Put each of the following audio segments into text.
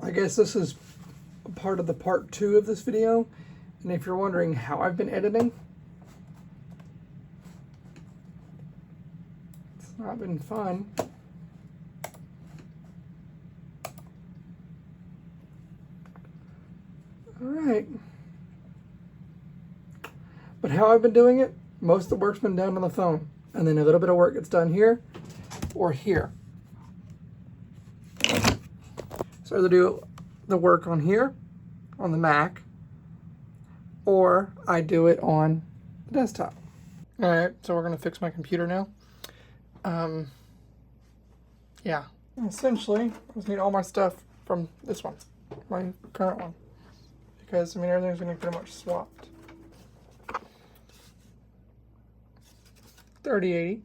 I guess this is part of the part 2 of this video, and if you're wondering how I've been editing, it's not been fun. Alright. But how I've been doing it, most of the work's been done on the phone, and then a little bit of work gets done here or here. So either do the work on here, on the Mac, or I do it on the desktop. Alright, so we're going to fix my computer now. Yeah. Essentially, I just need all my stuff from this one, my current one. Because, I mean, everything's going to be pretty much swapped. 3080.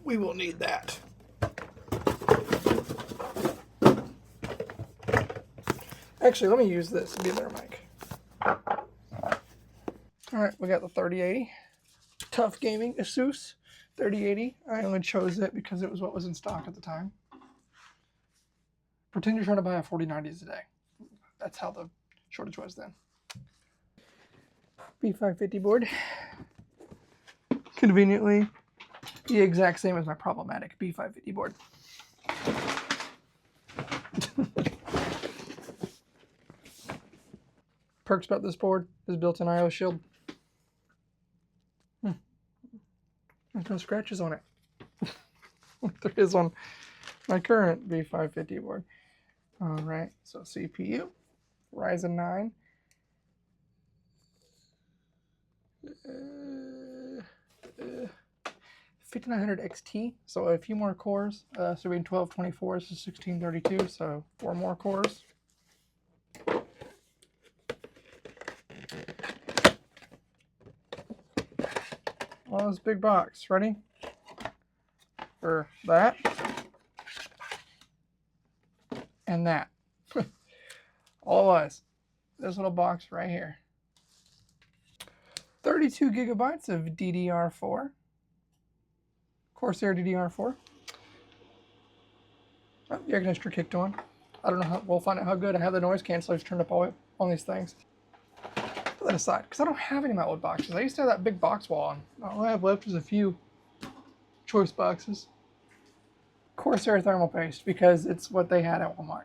We will need that. Actually, let me use this to be a better mic. Alright, we got the 3080. Tough Gaming Asus 3080. I only chose it because it was what was in stock at the time. Pretend you're trying to buy a 4090 today. That's how the shortage was then. B550 board. Conveniently, the exact same as my problematic B550 board. Perks about this board is built-in IO shield. There's no scratches on it. There is on my current B550 board. Alright, so CPU, Ryzen 9. 5900 XT, so a few more cores. So between 1224 is 1632, so 4 more cores. Well, this big box. Ready? For that. And that. All it was. This little box right here. 32 gigabytes of DDR4. Corsair DDR4. Oh, the air conditioner kicked on. I don't know how, we'll find out how good. I have the noise cancelers turned up all on these things. Put that aside, because I don't have any of my old boxes. I used to have that big box wall, and all I have left is a few choice boxes. Corsair thermal paste, because it's what they had at Walmart.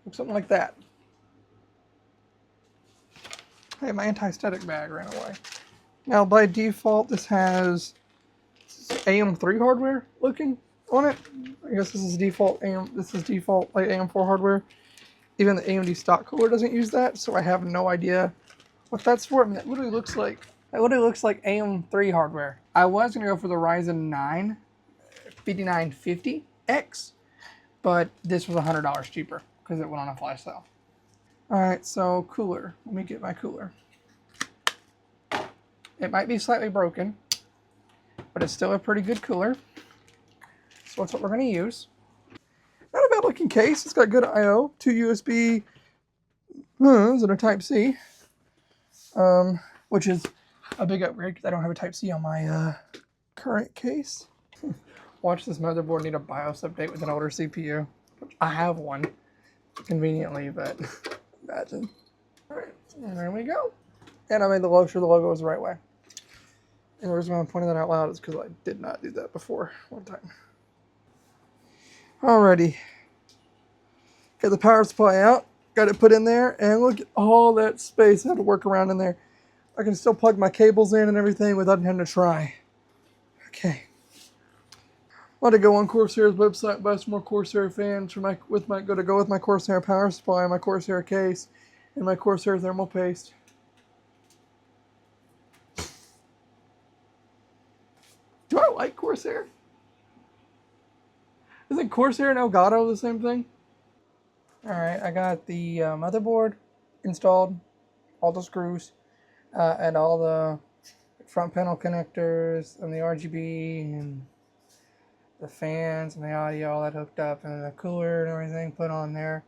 Looks something like that. Hey, my anti-static bag ran away. Now, by default, this has AM3 hardware looking on it. I guess this is default default like AM4 hardware. Even the AMD stock cooler doesn't use that, so I have no idea what that's for. I mean, that literally looks like AM3 hardware. I was gonna go for the Ryzen 9 5950X, but this was $100 cheaper because it went on a flash sale. All right, so cooler. Let me get my cooler. It might be slightly broken, but it's still a pretty good cooler. So that's what we're going to use. Not a bad looking case. It's got good I/O, 2 USB, and a Type-C, which is a big upgrade because I don't have a Type-C on my current case. Watch this motherboard need a BIOS update with an older CPU. Which I have one, conveniently, but imagine. All right, and there we go. And I made sure the logo was the right way. And the reason why I'm pointing that out loud is because I did not do that before one time. Alrighty. Got the power supply out. Got it put in there. And look at all that space I had to work around in there. I can still plug my cables in and everything without having to try. Okay. I want to go on Corsair's website, buy some more Corsair fans for go with my Corsair power supply, my Corsair case, and my Corsair thermal paste. Do I like Corsair? Isn't Corsair and Elgato the same thing? Alright, I got the motherboard installed, all the screws, and all the front panel connectors, and the RGB, and the fans and the audio, all that hooked up, and the cooler and everything put on there.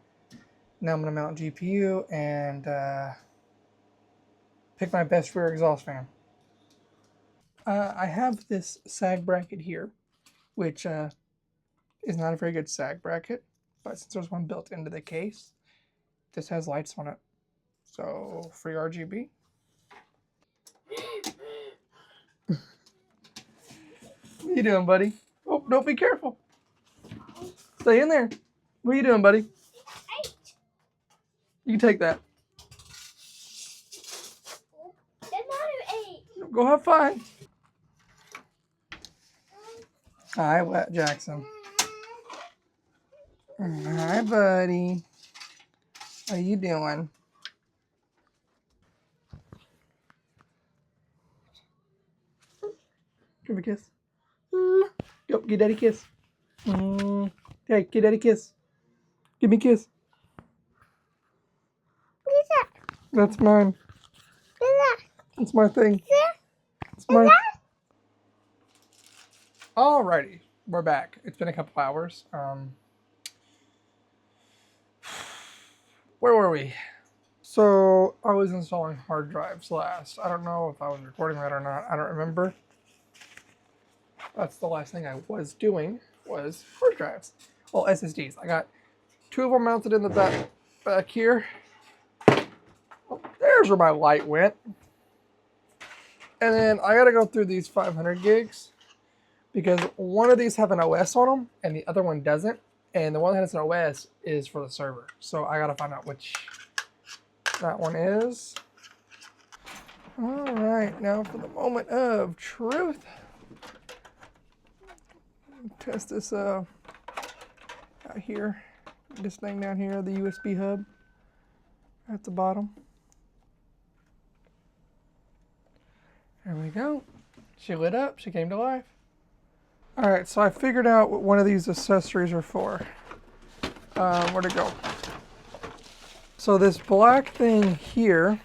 Now I'm gonna mount GPU and pick my best rear exhaust fan. I have this sag bracket here, which is not a very good sag bracket, but since there's one built into the case, this has lights on it. So free RGB. What are you doing, buddy? Oh, don't be careful. Stay in there. What are you doing, buddy? You can take that. Go have fun. Hi, Wet Jackson. Hi, buddy. How you doing? Give me a kiss. Yep, give Daddy a kiss. Hey, give Daddy a kiss. Give me a kiss. What is that? That's mine. What is that? It's my thing. It's What my. is that? Alrighty, we're back. It's been a couple hours. Where were we? So I was installing hard drives last. I don't know if I was recording that or not. I don't remember. That's the last thing I was doing was hard drives. Well, SSDs. I got 2 of them mounted in the back here. Oh, there's where my light went. And then I got to go through these 500 gigs because one of these have an OS on them and the other one doesn't. And the one that has an OS is for the server. So I got to find out which that one is. All right, now for the moment of truth. Test this out here. This thing down here, the USB hub at the bottom. There we go. She lit up. She came to life. All right, so I figured out what one of these accessories are for. Where'd it go? So this black thing here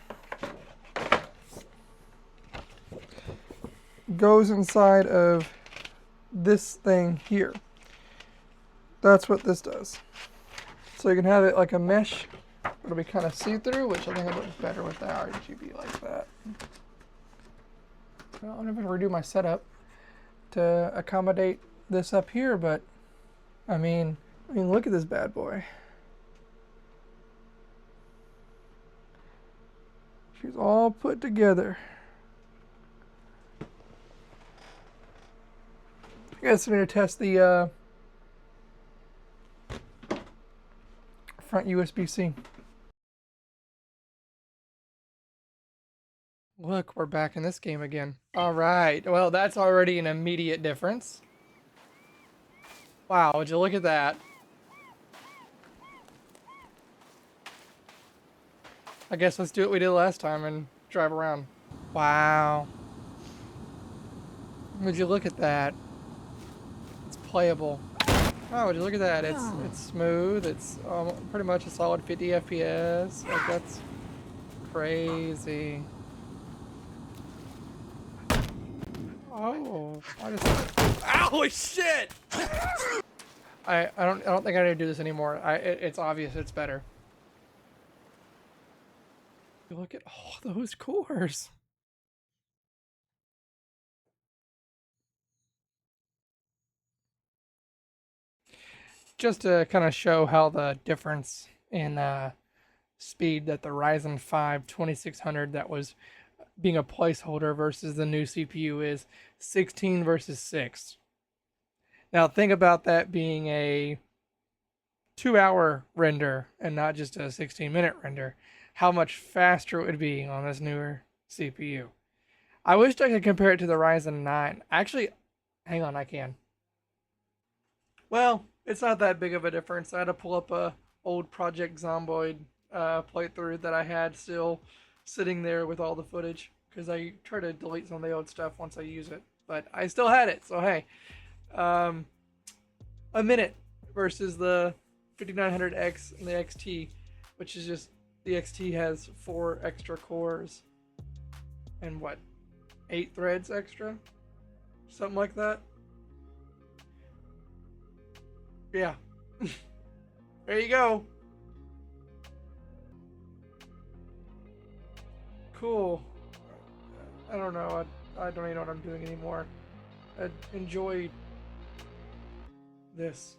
goes inside of this thing here. That's what this does. So you can have it like a mesh. It'll be kind of see-through, which I think it looks better with the RGB like that. Well, I'm gonna redo my setup to accommodate this up here, but I mean, look at this bad boy. She's all put together. I guess I'm going to test the front USB-C. Look, we're back in this game again. All right. Well, that's already an immediate difference. Wow, would you look at that? I guess let's do what we did last time and drive around. Wow. Would you look at that? It's playable. Oh, would you look at that? It's smooth. It's pretty much a solid 50 FPS. Like, that's crazy. Oh, I just. Ow, shit! I don't think I need to do this anymore. It's obvious it's better. Look at all those cores. Just to kind of show how the difference in speed that the Ryzen 5 2600 that was being a placeholder versus the new CPU is 16 versus 6. Now think about that being a 2-hour render and not just a 16-minute render. How much faster it would be on this newer CPU. I wish I could compare it to the Ryzen 9. Actually, hang on, I can. Well, it's not that big of a difference. I had to pull up a old Project Zomboid playthrough that I had still sitting there with all the footage because I try to delete some of the old stuff once I use it, but I still had it. So hey, a minute versus the 5900X and the XT, which is just the XT has 4 extra cores and what, 8 threads extra, something like that. Yeah. There you go. Cool. I don't know. I don't even know what I'm doing anymore. I enjoy this.